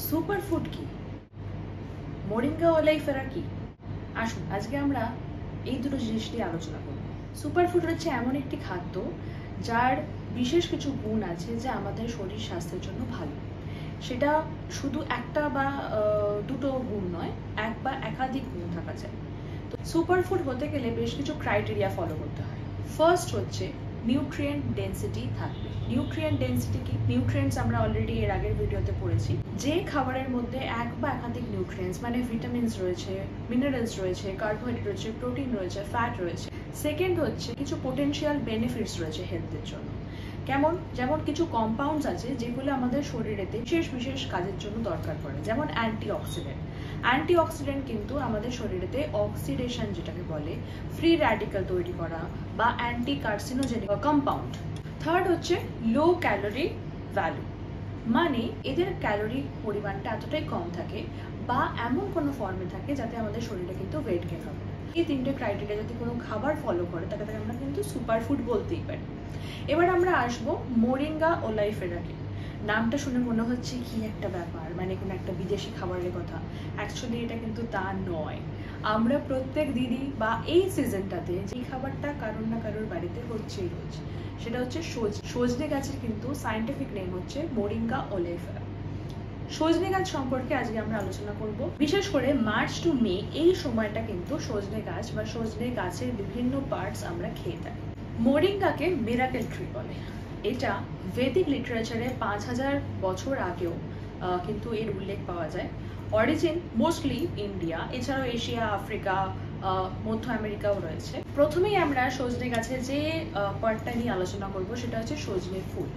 Superfood কি, moringa ওলাইফেরা কি? আসুন আজকে আমরা এই দুটো জিনিস নিয়ে আলোচনা করব। সুপারফুড হচ্ছে এমন একটি খাদ্য যার বিশেষ কিছু গুণ আছে যা আমাদের শরীর স্বাস্থ্যের জন্য ভালো। সেটা শুধু একটা বা দুটো গুণ নয়, এক বা একাধিক গুণ থাকা যায়। তো সুপারফুড হতে গেলে বেশ কিছু ক্রাইটেরিয়া ফলো করতে হয়। ফার্স্ট হচ্ছে নিউট্রিয়েন্ট ডেন্সিটি থাকবে। নিউট্রিয়েন্ট ডেন্সিটি কি? নিউট্রিয়েন্টস আমরা অলরেডি এর আগের ভিডিওতে পড়েছি। যে খাবারের মধ্যে এক বা একাধিক নিউট্রিয়েন্টস মানে ভিটামিনস রয়েছে, মিনারেলস রয়েছে, কার্বোহাইড্রেট রয়েছে, প্রোটিন রয়েছে, ফ্যাট রয়েছে। সেকেন্ড হচ্ছে কিছু পোটেনশিয়াল বেনিফিটস রয়েছে হেলথের জন্য। যেমন কিছু কম্পাউন্ডস আছে যেগুলো আমাদের শরীরেতে বিশেষ কাজের জন্য দরকার পড়ে, যেমন অ্যান্টিঅক্সিডেন্ট। অ্যান্টিঅক্সিডেন্ট কিন্তু আমাদের শরীরেতে অক্সিডেশন যেটাকে বলে, ফ্রি র্যাডিক্যাল তৈরি করা বা অ্যান্টি কার্সিনোজেনিক কম্পাউন্ড। থার্ড হচ্ছে লো ক্যালোরি ভ্যালু, মানে এদের ক্যালোরি পরিমাণটা এতটাই কম থাকে বা এমন কোনো ফর্মে থাকে যাতে আমাদের শরীরে কিন্তু ওয়েট গেইন হবে। এই তিনটে ক্রাইটেরিয়া যদি কোনো খাবার ফলো করে তাকে আমরা কিন্তু সুপারফুড বলতেই পারি। এবার আমরা আসবো মোরিঙ্গা ওলাইফেরাকে। নামটা শুনে মনে হচ্ছে কি একটা ব্যাপার, মানে কোনো একটা বিদেশি খাবারের কথা। অ্যাকচুয়ালি এটা কিন্তু তা নয়। আমরা প্রত্যেক দিনই বা এই সিজনটাতে যে খাবারটা কারোর না কারোর বাড়িতে হচ্ছেই রোজ, সেটা হচ্ছে সজনে গাছের কিন্তু সায়েন্টিফিক নেম হচ্ছে মোরিঙ্গা ওলেইফেরা। সজনে গাছ সম্পর্কে আজকে আমরা আলোচনা করব। বিশেষ করে মার্চ টু মে এই সময়টা কিন্তু সজনে গাছ বা সজনে গাছের বিভিন্ন পার্টস আমরা খেয়ে থাকি। মোরিঙ্গাকে মিরাকেল ট্রি বলে। এটা ভেদিক লিটারেচারে 5000 বছর আগেও কিন্তু এর উল্লেখ পাওয়া যায়। অরিজিন মোস্টলি ইন্ডিয়া, এছাড়াও এশিয়া, আফ্রিকা, মধ্য আমেরিকাও রয়েছে। প্রথমেই আমরা সজনে গাছের যে পার্টটা নিয়ে আলোচনা করব সেটা হচ্ছে সজনে ফুল।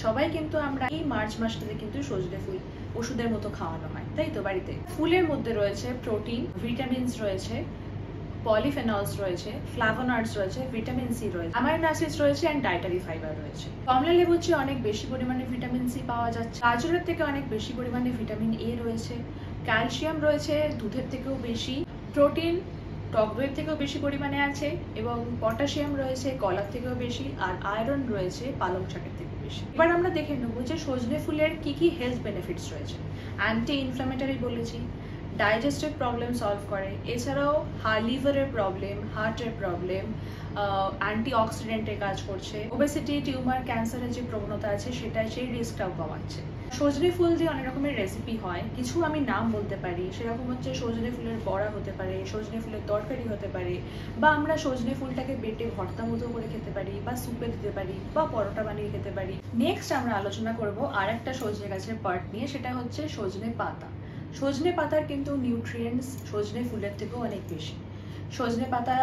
সবাই কিন্তু আমরা এই মার্চ মাসটাতে কিন্তু সজনে ফুল ওষুধের মতো খাওয়ানো হয়, তাই তো বাড়িতে। ফুলের মধ্যে রয়েছে প্রোটিন, ভিটামিনস রয়েছে, পলিফেনলস রয়েছে, ফ্লাভোনয়েডস রয়েছে, ভিটামিন সি রয়েছে, অ্যামাইনো অ্যাসিডস রয়েছে এন্ড ডায়েটারি ফাইবার রয়েছে। কমলা লেবুর চেয়ে অনেক বেশি পরিমাণে ভিটামিন সি পাওয়া যাচ্ছে। গাজরের থেকে অনেক বেশি পরিমাণে ভিটামিন এ রয়েছে। ক্যালসিয়াম রয়েছে দুধের থেকেও বেশি। প্রোটিন টক দইয়ের থেকেও বেশি পরিমাণে আছে এবং পটাশিয়াম রয়েছে কলার থেকেও বেশি, আর আয়রন রয়েছে পালং শাকের থেকে বেশি। এবার আমরা দেখে নেবো যে সজনে ফুলের কি কি হেলথ বেনিফিটস রয়েছে। অ্যান্টি ইনফ্ল্যামেটরি বলেছি, ডাইজেস্টিভ প্রবলেম সলভ করে, এছাড়াও লিভারের প্রবলেম, হার্টের প্রবলেম, অ্যান্টিঅক্সিডেন্টের কাজ করছে, ওবেসিটি, টিউমার, ক্যান্সারের যে প্রবণতা আছে সেই রিস্কটাও কমাচ্ছে। সজনে ফুল দিয়ে অনেক রকমের রেসিপি হয়, কিছু আমি নাম বলতে পারি। সেরকম হচ্ছে সজনে ফুলের বড়া হতে পারে, সজনে ফুলের তরকারি হতে পারে, বা আমরা সজনে ফুলটাকে বেটে ভর্তা মতো করে খেতে পারি, বা স্যুপে দিতে পারি, বা পরোটা বানিয়ে খেতে পারি। নেক্সট আমরা আলোচনা করব আর একটা সজনে গাছের পার্ট নিয়ে, সেটা হচ্ছে সজনে পাতা। সজনে পাতার কিন্তু নিউট্রিয়েন্টস সজনে ফুলের থেকেও অনেক বেশি। সজনে পাতা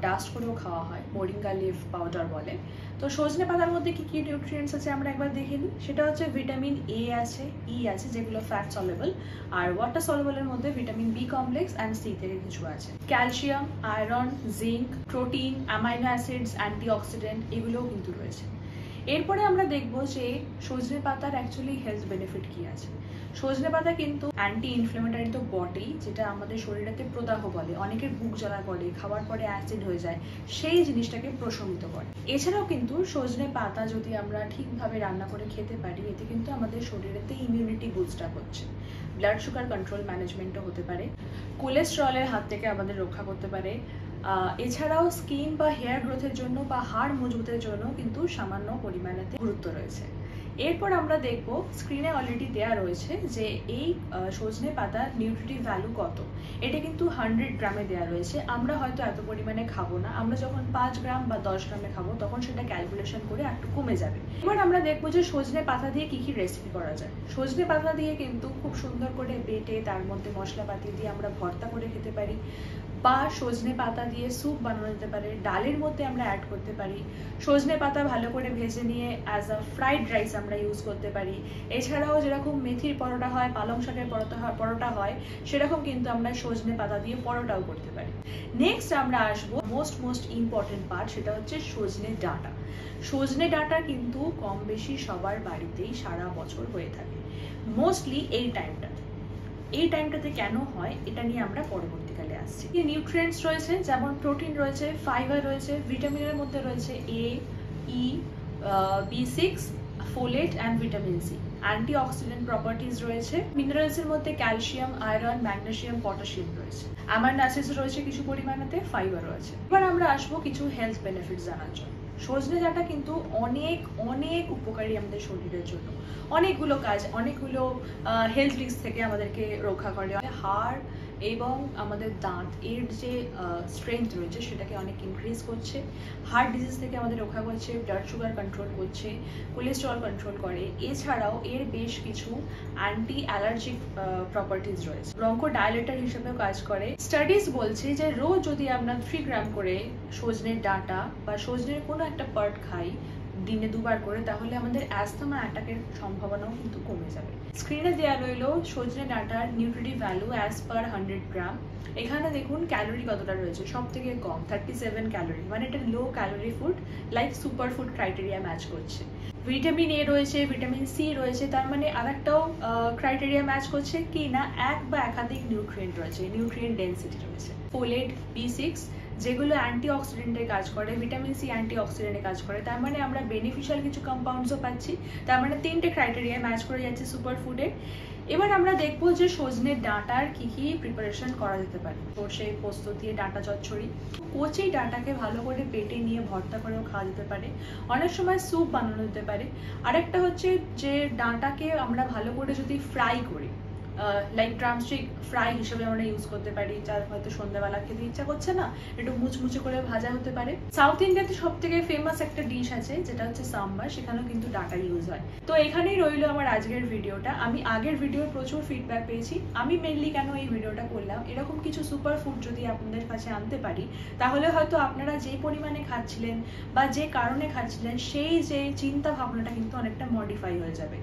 ডাস্ট করেও খাওয়া হয়, মোরিঙ্গা লিফ পাউডার বলে। তো সজনে পাতার মধ্যে কি কি নিউট্রিয়েন্টস আছে আমরা একবার দেখে নিই। সেটা হচ্ছে ভিটামিন এ আছে, ই আছে, যেগুলো ফ্যাট সলেবল, আর ওয়াটার সলেবলের মধ্যে vitamin B complex and C থেকে কিছু আছে। Calcium, iron, zinc, protein, amino acids, antioxidant এগুলোও কিন্তু রয়েছে। এরপরে আমরা দেখবো যে সজনে পাতার অ্যাকচুয়ালি হেলথ বেনিফিট কি আছে। সজনে পাতা কিন্তু অ্যান্টি ইনফ্ল্যামেটরি তো বটেই, যেটা আমাদের শরীরেতে প্রদাহ বলে, অনেকের বুক জ্বালা করে, খাওয়ার পরে অ্যাসিড হয়ে যায়, সেই জিনিসটাকে প্রশমিত করে। এছাড়াও কিন্তু সজনে পাতা যদি আমরা ঠিকভাবে রান্না করে খেতে পারি, এতে কিন্তু আমাদের শরীরেতে ইমিউনিটি বুস্ট আপ হচ্ছে, ব্লাড সুগার কন্ট্রোল ম্যানেজমেন্টও হতে পারে, কোলেস্টেরলের হাত থেকে আমাদের রক্ষা করতে পারে। এছাড়াও স্কিন বা হেয়ার গ্রোথের জন্য বা হাড় মজবুতের জন্য কিন্তু সামান্য পরিমাণে গুরুত্ব রয়েছে। এরপর আমরা দেখব, স্ক্রিনে অলরেডি দেয়া রয়েছে যে এই সজনে পাতার নিউট্রিটিভ ভ্যালু কত। এটা কিন্তু 100 গ্রামে দেয়া রয়েছে। আমরা হয়তো এত পরিমাণে খাবো না, আমরা যখন 5 গ্রাম বা 10 গ্রামে খাবো তখন সেটা ক্যালকুলেশন করে একটু কমে যাবে। এবার আমরা দেখবো যে সজনে পাতা দিয়ে কি কি রেসিপি করা যায়। সজনে পাতা দিয়ে কিন্তু খুব সুন্দর করে বেটে তার মধ্যে মশলাপাতি দিয়ে আমরা ভর্তা করে খেতে পারি, বা সজনে পাতা দিয়ে স্যুপ বানানো যেতে পারে, ডালের মধ্যে আমরা অ্যাড করতে পারি। সজনে পাতা ভালো করে ভেজে নিয়ে অ্যাজ আ ফ্রাইড রাইস আমরা ইউজ করতে পারি। এছাড়াও যেরকম মেথির পরোটা হয়, পালং শাকের পরোটা হয়, সেরকম কিন্তু আমরা সজনে পাতা দিয়ে পরোটাও করতে পারি। নেক্সট আমরা আসবো মোস্ট ইম্পর্টেন্ট পার্ট, সেটা হচ্ছে সজনে ডাঁটা। সজনে ডাঁটা কিন্তু কম বেশি সবার বাড়িতেই সারা বছর হয়ে থাকে, মোস্টলি এই টাইমটাতে কেন হয় এটা নিয়ে আমরা পরবর্তীকালে আসছি। নিউট্রিয়েন্টস রয়েছে, যেমন প্রোটিন রয়েছে, ফাইবার রয়েছে, ভিটামিনের মধ্যে রয়েছে এ, ই, বি6, folate and vitamin C. Antioxidant properties রয়েছে, মিনারেলসের মধ্যে ক্যালসিয়াম, আয়রন, ম্যাগনেসিয়াম, পটাশিয়াম রয়েছে, অ্যামাইনো অ্যাসিডস রয়েছে কিছু পরিমাণেতে, ফাইবার রয়েছে। এবার আমরা আসবো কিছু হেলথ বেনিফিটস জানার জন্য। সজনে ডাঁটা কিন্তু অনেক অনেক উপকারী আমাদের শরীরের জন্য, অনেকগুলো কাজ, অনেকগুলো হেলথ রিস্ক থেকে আমাদেরকে রক্ষা করে। হাড় এবং আমাদের দাঁত এর যে স্ট্রেংথ রয়েছে সেটাকে অনেক ইনক্রিজ করছে, হার্ট ডিজিজ থেকে আমাদের রক্ষা করছে, ব্লাড সুগার কন্ট্রোল করছে, কোলেস্টেরল কন্ট্রোল করে। এছাড়াও এর বেশ কিছু অ্যান্টি অ্যালার্জিক প্রপার্টিজ রয়েছে, ব্রঙ্কো ডায়ালেটার হিসেবেও কাজ করে। স্টাডিজ বলছে যে রোজ যদি আমরা 3 গ্রাম করে সজনের ডাঁটা বা সজনের কোনো একটা পার্ট খাই দিনে 2 বার করে, তাহলে আমাদের অ্যাজথমা অ্যাটাকের সম্ভাবনাও কিন্তু কমে যাবে। স্ক্রিনে দেওয়া রইল সজনে ডাঁটার নিউট্রিটিভ ভ্যালু অ্যাজ পার 100 গ্রাম। এখানে দেখুন ক্যালোরি কতটা রয়েছে, সব থেকে কম 37 ক্যালোরি, মানে এটা low calorie food, like super food criteria match করছে। ভিটামিন এ রয়েছে, ভিটামিন সি রয়েছে, তার মানে আরেকটাও ক্রাইটেরিয়া ম্যাচ করছে কি না, এক বা একাধিক নিউট্রিয়েন্ট রয়েছে, নিউট্রিয়েন্ট ডেন্সিটি রয়েছে। ফোলেট, B6 যেগুলো অ্যান্টিঅক্সিডেন্টে কাজ করে, ভিটামিন সি অ্যান্টিঅক্সিডেন্টে কাজ করে, তার মানে আমরা বেনিফিশিয়াল কিছু কম্পাউন্ডসও পাচ্ছি। তার মানে 3টে ক্রাইটেরিয়া ম্যাচ করে যাচ্ছে সুপার ফুডে। এবার আমরা দেখবো যে সজনের ডাঁটার কি কি প্রিপারেশন করা যেতে পারে। সর্ষে পোস্ত দিয়ে ডাঁটা চচ্চড়ি, কচি ডাঁটাকে ভালো করে পেটে নিয়ে ভর্তা করেও খাওয়া যেতে পারে, অনেক সময় স্যুপ বানানো যেতে পারে। আরেকটা হচ্ছে যে ডাঁটাকে আমরা ভালো করে যদি ফ্রাই করি, লাইক ড্রামস্টিক ফ্রাই হিসেবে আমরা ইউজ করতে পারি, যার হয়তো সন্ধ্যাবেলা খেতে ইচ্ছা করছে না, একটু মুচমুচে করে ভাজা হতে পারে। সাউথ ইন্ডিয়াতে সব থেকে ফেমাস একটা ডিশ আছে যেটা হচ্ছে সাম্বার, সেখানেও কিন্তু ডাটা ইউজ হয়। তো এখানেই রইলো আমার আজকের ভিডিওটা। আমি আগের ভিডিওর প্রচুর ফিডব্যাক পেয়েছি, আমি মেনলি কেন এই ভিডিওটা করলাম, এরকম কিছু সুপার ফুড যদি আপনাদের কাছে আনতে পারি, তাহলে হয়তো আপনারা যে পরিমাণে খাচ্ছিলেন বা যে কারণে খাচ্ছিলেন সেই যে চিন্তা ভাবনাটা কিন্তু অনেকটা মডিফাই হয়ে যাবে।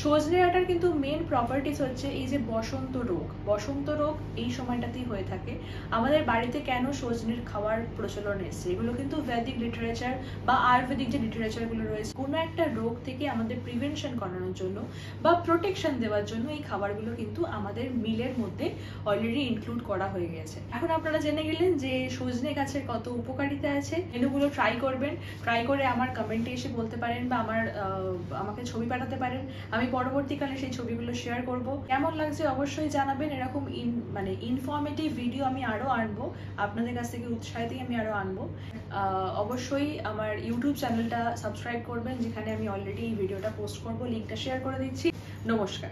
সজনে ডাঁটার কিন্তু মেন প্রপার্টিস হচ্ছে এই যে বসন্ত রোগ এই সময়টাতেই হয়ে থাকে। আমাদের বাড়িতে কেন সজনের খাওয়ার প্রচলন এসছে, এগুলো কিন্তু বৈদিক লিটারেচার বা আয়ুর্বেদিক যে লিটারেচারগুলো রয়েছে, কোনো একটা রোগ থেকে আমাদের প্রিভেনশন করানোর জন্য বা প্রোটেকশন দেওয়ার জন্য এই খাবারগুলো কিন্তু আমাদের মিলের মধ্যে অলরেডি ইনক্লুড করা হয়ে গেছে। এখন আপনারা জেনে গেলেন যে সজনে গাছের কত উপকারিতা আছে। মেনুগুলো ট্রাই করবেন, ট্রাই করে আমার কমেন্টে এসে বলতে পারেন বা আমাকে ছবি পাঠাতে পারেন, আমি পরবর্তীকালে সেই ছবিগুলো শেয়ার করব। কেমন লাগছে অবশ্যই জানাবেন। এরকম ইনফরমেটিভ ভিডিও আমি আরও আনবো, আপনাদের কাছ থেকে উৎসাহিতই আমি আরও আনবো। অবশ্যই আমার ইউটিউব চ্যানেলটা সাবস্ক্রাইব করবেন, যেখানে আমি অলরেডি এই ভিডিওটা পোস্ট করবো, লিঙ্কটা শেয়ার করে দিচ্ছি। নমস্কার।